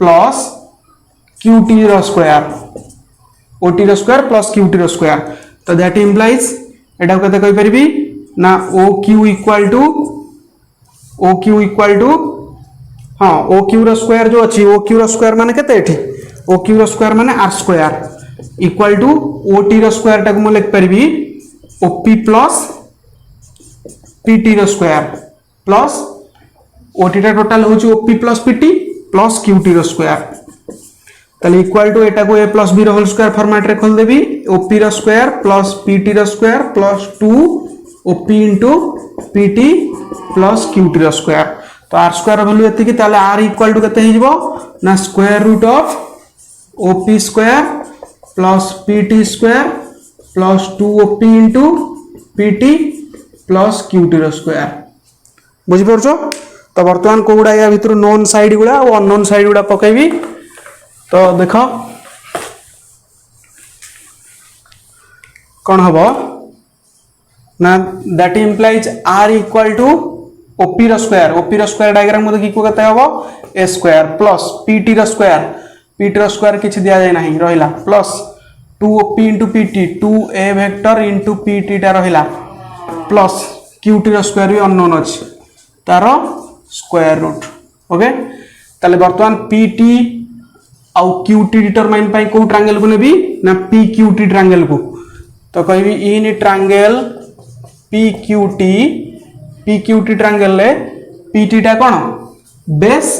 plus Q T रो स्क्वायर ओ टी रो स्क्वायर प्लस क्यू टी रो स्क्वायर तो दैट इम्प्लाइज एटा कते कहि परबी ना ओ क्यू इक्वल टू हाँ ओ क्यू रो स्क्वायर जो अच्छी ओ क्यू रो स्क्वायर माने केते एठी ओ क्यू रो स्क्वायर माने R square equal to O T रो स्क्वायर टाक मु लिख परबी ओपी प्लस पीटी रो स्क्वायर प्लस ओटी टा टोटल होची OP plus PT plus QT रो स्क्वायर ताले इक्वल टू एटा को ए प्लस बी रो होल स्क्वायर फॉर्मेट रे खोल देबी ओपी रो स्क्वायर प्लस पीटी रो square plus 2 OP into PT plus QT रो स्क्वायर तो आर स्क्वायर वैल्यू एति कि ताले आर इक्वल टू केते हिजबो ना square root of OP square plus PT square plus 2 OP into PT plus QT रो स्क्वायर बुझि परछो तो वर्तमान कोडा या भितर नोन साइड गुडा और अननोन साइड गुडा पकेबी तो देखो कौन हम ना that implies R equal to OP रो स्क्वायर डायग्राम में देखि को केते हबो ए स्क्वायर प्लस पीटी रो स्क्वायर किछि दिया जाय नाही रहिला plus 2 OP into PT 2 A vector into PT टा रहिला प्लस क्यूटी रो स्क्वायर भी अननोन अछि तारो स्क्वायर रूट ओके ताले वर्तमान पीटी आउ क्यूटी डिटरमाइन पाई को ट्रायंगल को नेबी ना पी क्यूटी ट्रायंगल को तो कहबी in triangle P QT triangle ले पीटी टा कोन बेस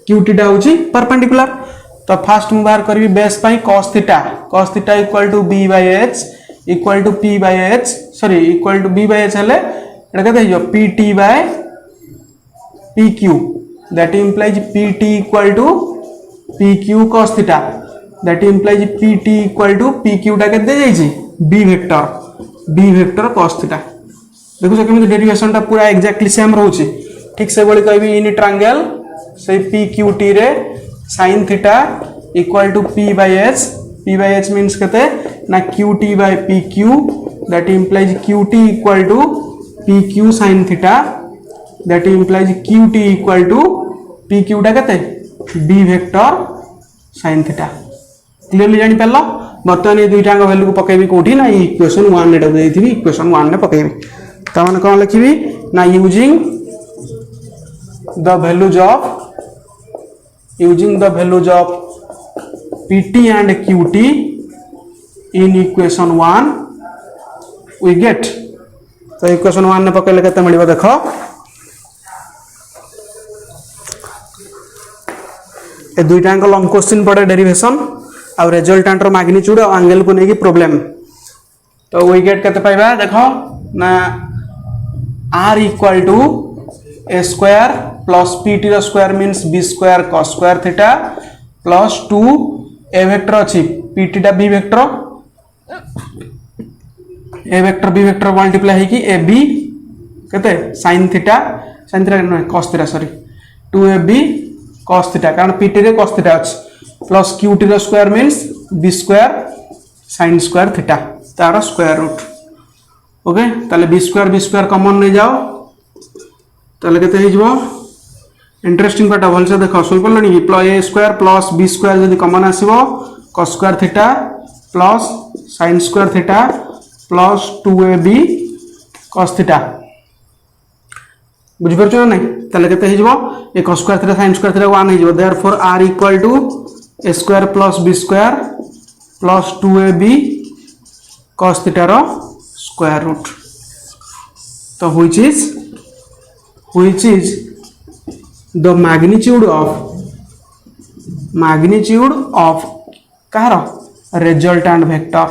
क्यूटी टा होची परपेंडिकुलर तो फास्ट मु बाहर करबी बेस पाई cos theta equal to b by h equal to p by h sorry equal to b by h हेले एटा कते हिजो pt बाय pq that implies pt equal to pq cos theta that implies pt equal to pq टा केते जाईची b vector cos theta देखो से केमिति डेरिवेशन टा पूरा एग्जैक्टली सेम रहउची ठीक से बोली कहबी इन ट्रायंगल से pqt रे sin theta equal to p by h means केते ना qt by pq that implies qt equal to pq sin theta that implies qt equal to pq टा केते b vector sin theta clearly जानि परलो बर्तमान ये दुईटा वैल्यू को पकेबी कोठी ना इक्वेशन 1 एटा देइथिबी इक्वेशन 1 ने पकेबी त माने कोन लिखिबी ना using the values of pt and qt in equation 1 we get तो इक्वेशन 1 ने पकेले केते मिलिबो देखो ए दुईटा लॉन्ग क्वेश्चन पड़े डेरिवेशन आ रिजल्टेंट रो मैग्नीट्यूड और एंगल को नेकी प्रॉब्लम तो वी गेट केते पाइबा देखो ना r equal to a square plus pt रो square means b square cos square theta plus 2 a vector अछि pt टा b वेक्टर मल्टीप्लाई है कि ab केते sin थीटा नहीं cos theta sorry 2ab cos theta कारण pt रे cos theta अछि प्लस qt रो square means b square sin square theta तार स्क्वायर रूट ओके ताले b स्क्वायर कॉमन नहीं जाओ ताले केते हे जबो इंटरेस्टिंग पार्ट भल से देखो सोल पड़लनी कि a square plus b square जदी कॉमन आसीबो cos square theta plus sin square theta plus 2ab cos theta बुझि परछो ना नहीं ताले केते हे जबो ए cos square theta sin square theta 1 हे जबो therefore r equal to a square plus b square plus 2ab cos theta रो स्क्वायर रूट तो which is the magnitude of कहारो resultant vector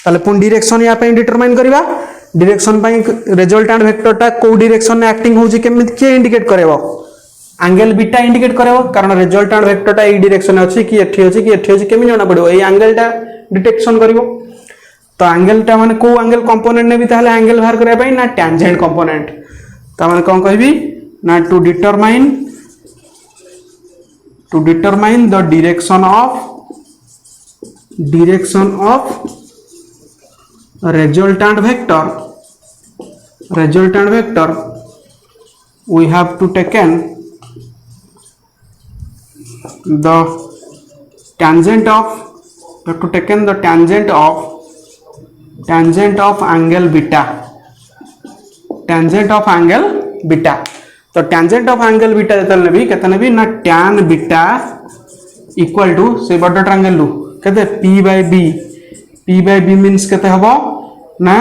ताले पुन डायरेक्शन या पे डिटरमाइन करबा डायरेक्शन पे रिजल्टेंट वेक्टर टा को डायरेक्शन में एक्टिंग होची केमिति के इंडिकेट करेबो एंगल बीटा इंडिकेट करेबो कारण रिजल्टेंट वेक्टर टा ई डायरेक्शन अछि कि एठी अछि केमि जाना पड़ो ए एंगल टा डिटेक्शन करिवो तो एंगल टा माने को एंगल कंपोनेंट ने भी ताले एंगल बाहर करे पई ना टेंजेंट कंपोनेंट त माने कोन कहबी ना to determine the direction direction of resultant vector we have to taken the tangent of angle beta, तो tangent of angle beta जतले भी केतने भी ना tan beta equal to से बड़ ट्रायंगल लू केते p by b means केते हबो ना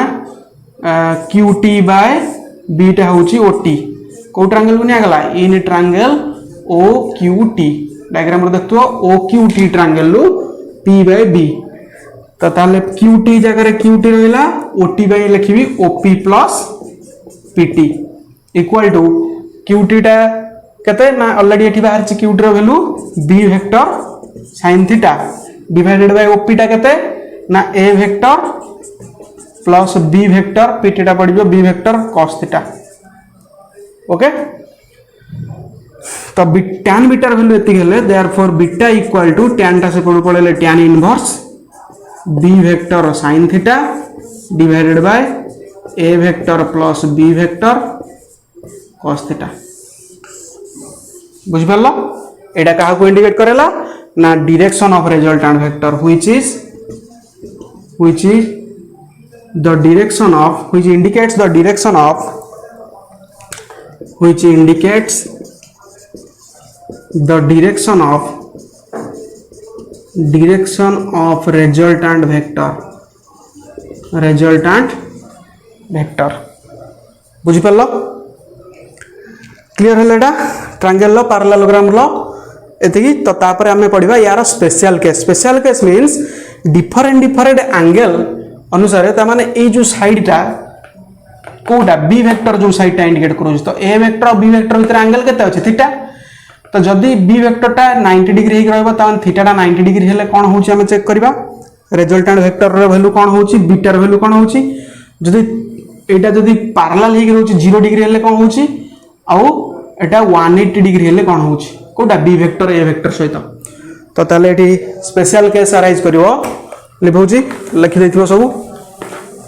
qt by b टा होची ot को ट्रायंगल को निया गला इन ट्रायंगल oqt डायग्राम रे देखतो oqt ट्रायंगल लू p by b तो ताले qt जगह रे qt रहला ot by लिखिबी op plus pt equal to qt टा केते ना ऑलरेडी एठी बाहर छि qt रो value b vector sin theta divided by op टा केते ना a vector plus b vector pt टा पड़िबो b vector cos theta okay तो tan बीटा वैल्यू एति गेले therefore beta equal to tan टा से पड़ले tan inverse b vector sin theta divided by a vector plus b vector cos theta बुझ पालो एटा काहा को इंडिकेट करेला ना direction of resultant vector which is the direction of which indicates the direction of resultant vector बुझी पालो clear है एटा ट्रायंगल लो पैरेललोग्राम लो एतिकी तो तापर हमें पढ़िबा यार special case means different angle अनुसार ता माने ए जो साइड टा कोडा बी वेक्टर जो साइड टा इंडिकेट करू तो ए वेक्टर और बी वेक्टर भीतर एंगल केते अछि थीटा तो जदी बी वेक्टर टा 90 डिग्री हे रहबो त थीटा टा 90 डिग्री हेले कोन होची हमें चेक करबा रिजल्टेंट वेक्टर रे वैल्यू कोन होची बीटा रे वैल्यू कोन होची जदी एटा जदी पैरेलल हे रहउची 0 डिग्री हेले कोन होची आ एटा 180 डिग्री हेले कोन होची कोडा बी वेक्टर ए वेक्टर सहित तो ताले एठी स्पेशल केस अराइज करिवो लिखौची लिखि दैथिबो सब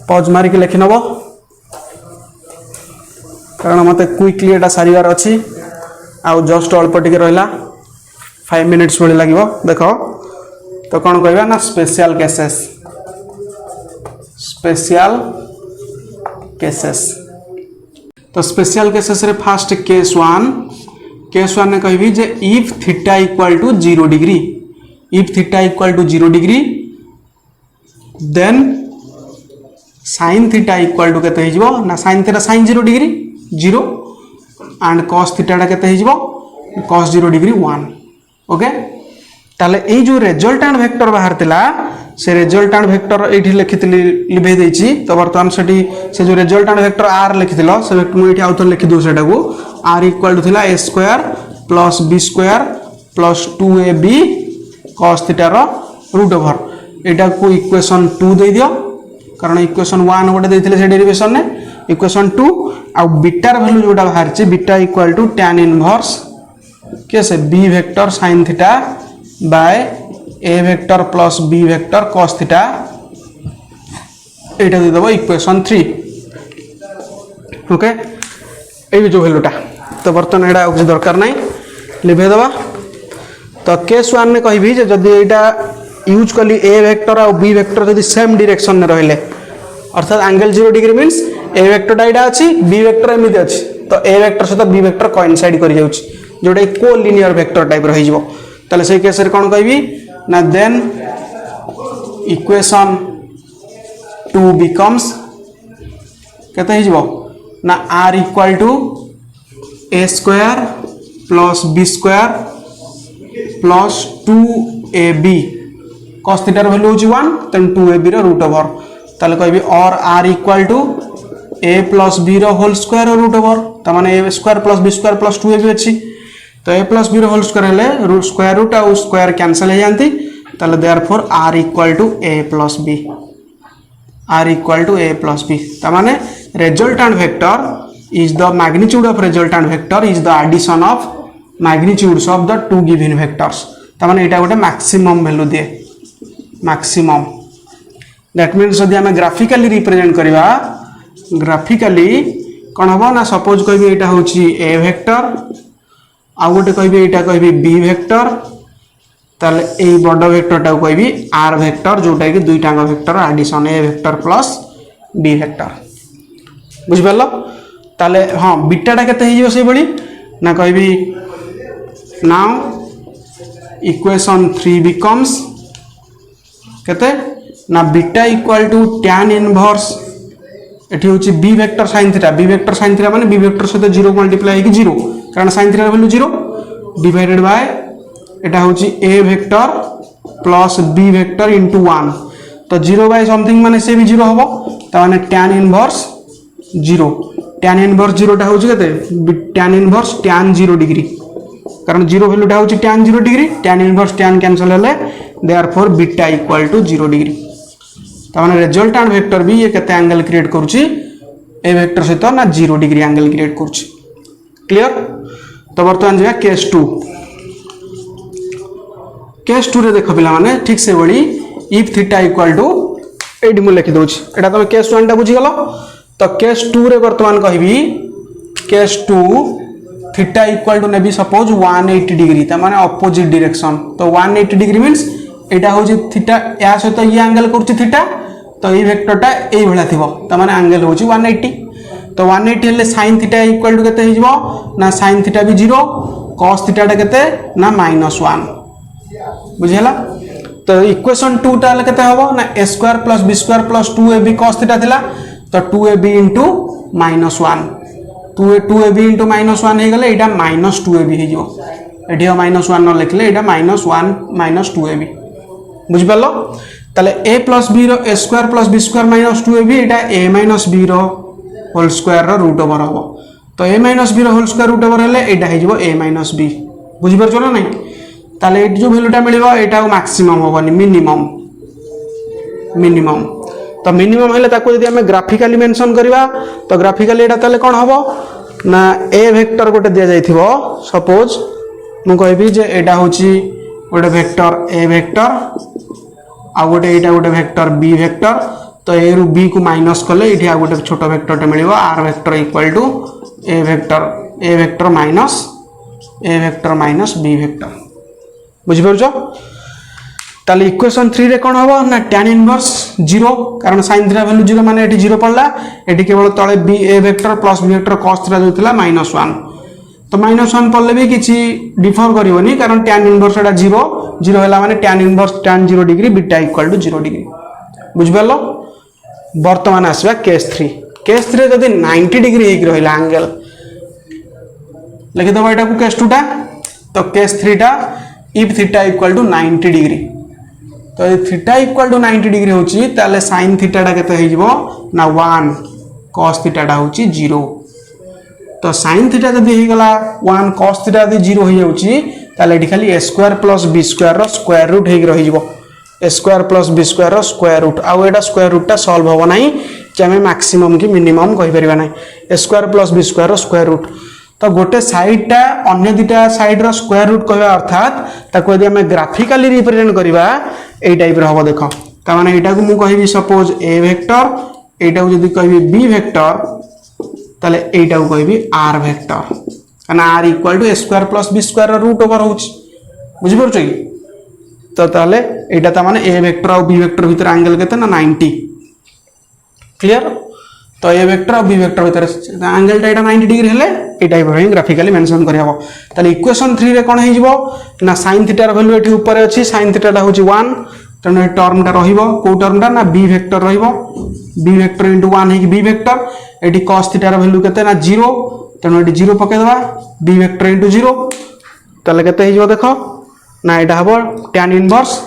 पॉज मारी के लिखि नबो कारण मते क्विकली एटा सारीवार अछि आ जस्ट अल्प टिके रहला 5 मिनिट्स भली लागिवो देखो तो कोन कहबा ना स्पेशल केसेस तो स्पेशल केसेस रे फर्स्ट केस 1 ने कहबी जे if theta equal to 0 degree then sin theta equal to केते हिजबो ना sin theta sin 0 degree 0 and cos theta टा केते हिजबो cos 0 डिग्री 1 ओके ताले ए जो रिजल्टेंट वेक्टर बाहरतिला से रिजल्टेंट वेक्टर एठी लिखितली लिभे देछि तो वर्तमान सेठी से जो रिजल्टेंट वेक्टर r लिखितलो से वेक्टर मु एठी आउथर लिखि दउ सेटा को r इक्वल टू थिला a square plus b square plus 2ab cos theta रो रूट ओवर एटा को इक्वेशन 2 दे दियो कारण इक्वेशन 1 गोटे देथिले से डेरिवेशन ने इक्वेशन 2 आ बीटा र वैल्यू जोटा बाहर छि beta equal to tan inverse कैसे b vector sin theta by a vector plus b vector cos theta एटा दे देबो इक्वेशन 3 ओके ए जो वैल्यूटा तो बर्तन एटा कुछ दरकार नाही लिभे दबा तो केस 1 ने कहबी जे जदी एटा यूज कली ए वेक्टर और बी वेक्टर जदी सेम डायरेक्शन में रहले अर्थात एंगल 0 डिग्री मींस ए वेक्टर डाइडा अछि बी वेक्टर एमिति अछि तो ए वेक्टर सहित बी वेक्टर कोइंसाइड करि जाउछि जोटा को लिनियर वेक्टर टाइप रहि जबो तले से केस रे कोन कहबी ना देन इक्वेशन 2 becomes केते हि जबो ना r equal to a square plus b square plus 2ab cos theta रो वैल्यू होची 1 देन 2ab रो रूट ओवर ताले कहबी और r equal to a plus b रो होल स्क्वायर रो रूट ओवर त माने a square plus b square plus 2ab अछि तो a प्लस b रो होल स्क्वायर हेले रूट स्क्वायर रूट आ स्क्वायर कैंसिल हो जानती ताले therefore r equal to a plus b r equal to a plus b त माने resultant vector is the magnitude of resultant vector is the addition of magnitudes of the two given vectors त माने एटा गोटे maximum value they maximum that means जदि आम ग्राफिकाली represent करवा ग्राफिकाली कौन हम ना सपोज कह यहाँ हूँ ए वेक्टर आउ गोटे कह बी वेक्टर ताले ए बड़ वेक्टरटा कह आर वेक्टर जोटा कि दुईटा वेक्टर एडिशन ए वेक्टर प्लस बी वेक्टर बुझिपार ताले हाँ बीटाटा केते से भली ना कह नाउ इक्वेशन 3 बिकम्स केते ना beta equal to tan inverse एठी होची बी वेक्टर sin थीटा माने बी वेक्टर सहित 0 मल्टीप्लाई होगी 0 कारण sin theta value 0 divided by एटा होची a vector plus b vector into 1 तो 0 बाय समथिंग माने से भी 0 हबो त माने tan इनवर्स 0 tan इनवर्स 0 टा होची केते tan इनवर्स tan 0 डिग्री कारण 0 वैल्यू टा होची tan 0 degree tan inverse tan cancel हेले therefore beta equal to 0 degree ताने रिजल्टेंट वेक्टर भी ये केते एंगल क्रिएट करूची ए वेक्टर सहित ना 0 डिग्री एंगल क्रिएट करूची क्लियर तो बर्तमान जा केस 2 रे देखो पिला माने ठीक से बड़ी इफ थीटा इक्वल टू एडी मु लिखि दोछि एटा तुम केस 1 टा बुझी गलो तो केस 2 रे वर्तमान कहबी केस 2 थीटा इक्वल टू नेबी सपोज 180 डिग्री ता माने ऑपोजिट डायरेक्शन तो 180 डिग्री मींस एटा हो थीटा या सहित ये एंगल करूची थीटा तो ये वेक्टरटा एई भला थिबो त माने एंगल होची 180 तो 180 हेले sin थीटा इक्वल टू केते हिजबो ना sin थीटा भी 0 cos थीटाटा केते ना -1 बुझिला तो इक्वेशन 2 टा ले केते हबो ना a square plus b square plus 2ab cos theta थिला तो 2ab इनटू -1 2ab इनटू -1 हे गले एटा -2ab हे जो एठी -1 न लिखले एटा -1 -2ab बुझ पालो ताले a प्लस b रो a square plus b square minus 2ab एटा a माइनस b रो होल स्क्वायर रो रूट ओवर हबो तो a माइनस b रो होल स्क्वायर रूट ओवर हेले एटा हे जबो a माइनस b बुझि परछो ना नै ताले एट जो वैल्यूटा मिलिबो एटा मैक्सिमम होबनी मिनिमम तो मिनिमम हेले ताको यदि हमें ग्राफिकली मेंशन करबा तो ग्राफिकली एटा ताले कोन हबो ना a वेक्टर गोटे दिया जाइथिबो सपोज मु कहबी जे एटा होची गोटे वेक्टर a वेक्टर आ गोटे एटा गोटे वेक्टर b वेक्टर तो a रु b को माइनस कले एठी आ गोटे छोटो वेक्टरटे मिलिबो r vector equal to a vector minus b vector बुझि परछो ताले इक्वेशन 3 रे कोन हबो ना tan इनवर्स 0 कारण sin थीटा वैल्यू 0 माने एठी 0 पड़ला एठी केवल तळे b a vector plus b vector cos theta जोतिला -1 तो -1 पड़ले भी किसी डिफर करिवनी कारण tan इनवर्स एटा 0 होला माने tan inverse tan 0 degree beta equal to 0 degree बुझ पालो वर्तमान आसबा केस 3 जदि 90 डिग्री हिक रहिला एंगल लिखि दबा एटा को केस 2 टा तो केस 3 टा if theta equal to 90 degree तो थीटा इक्वल टू 90 डिग्री होची ताले sin थीटा टा केते हिजबो ना 1 cos थीटा टा होची 0 तो sin थीटा जदि ही गला 1 cos थीटा जदि 0 हो जाउची ताले एठी खाली a square plus b square रो स्क्वायर रूट हेक रहि जबो a square plus b square रो स्क्वायर रूट आ एटा स्क्वायर रूट टा सॉल्व होबो नाही जे हमें मैक्सिमम की मिनिमम कहि परिबा नाही a square plus b square रो स्क्वायर रूट तो गोटे साइड टा अन्य दुटा साइड रो स्क्वायर रूट कहबा अर्थात ताको यदि हमें ग्राफिकली रिप्रेजेंट करबा ए टाइप रो हबो देखो त माने एटा को मु कहिबी सपोज a वेक्टर एटा को यदि कहबी b वेक्टर ताले एटा को कहबी r वेक्टर काना r equal to a square plus b square root over होची बुझि परछो कि तो ताले एटा त माने a वेक्टर और b वेक्टर भीतर एंगल केते ना 90 क्लियर तो a वेक्टर और b वेक्टर भीतर एंगल टा 90 डिग्री हेले ए टाइप रो ग्राफिकली मेंशन करि हबो ताले इक्वेशन 3 रे कोन हे जिवो ना sin थीटा रो वैल्यू एठी ऊपर अछि sin थीटा टा होची 1 तने टर्म टा रहिबो को टर्म टा ना b वेक्टर रहिबो b वेक्टर इनटू 1 हे कि b वेक्टर एठी cos थीटा रो वैल्यू केते ना 0 तने एठी 0 पके दबा b वेक्टर इनटू 0 ताले केते हे जिवो देखो ना एटा हबो tan inverse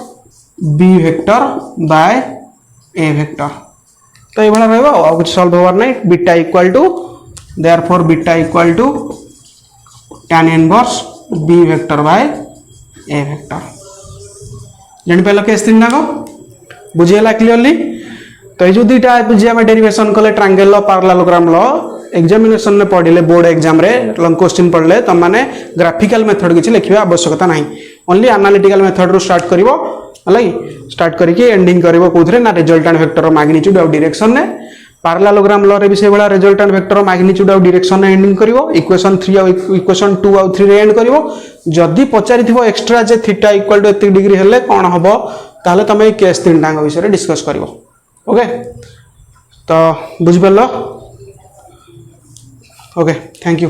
b vector by a vector तो ये वाला रहबो आ कुछ सॉल्व होवर नै beta equal to therefore beta equal to tan inverse b vector by a vector जण पहले केस 3 नाको बुझियला क्लियरली तो ये जो दुटा जे हम डेरिवेशन कले ट्रायंगल लो पैरेललोग्राम लो एग्जामिनेशन में पढ़िले बोर्ड एग्जाम रे लॉन्ग क्वेश्चन पढ़ले त माने ग्राफिकल मेथड किछि लिखिबा आवश्यकता नाही ओनली एनालिटिकल मेथड रो स्टार्ट करिवो है स्टार्ट करके एंडिंग करिवो कोथरे ना रिजल्टेंट वेक्टर मैग्नीट्यूड और डायरेक्शन ने पैरेललोग्राम लॉ रे भी से बड़ा रिजल्टेंट वेक्टर मैग्नीट्यूड और डायरेक्शन ने एंडिंग करिवो इक्वेशन 3 और इक्वेशन 2 और 3 रे एंड करिवो जदी पचारिथिवो एक्स्ट्रा जे थीटा इक्वल टू एति डिग्री हेले कोन हबो ताले तमे केस तीन टांग विषय रे डिस्कस करिवो ओके तो बुझ परलो ओके थैंक यू।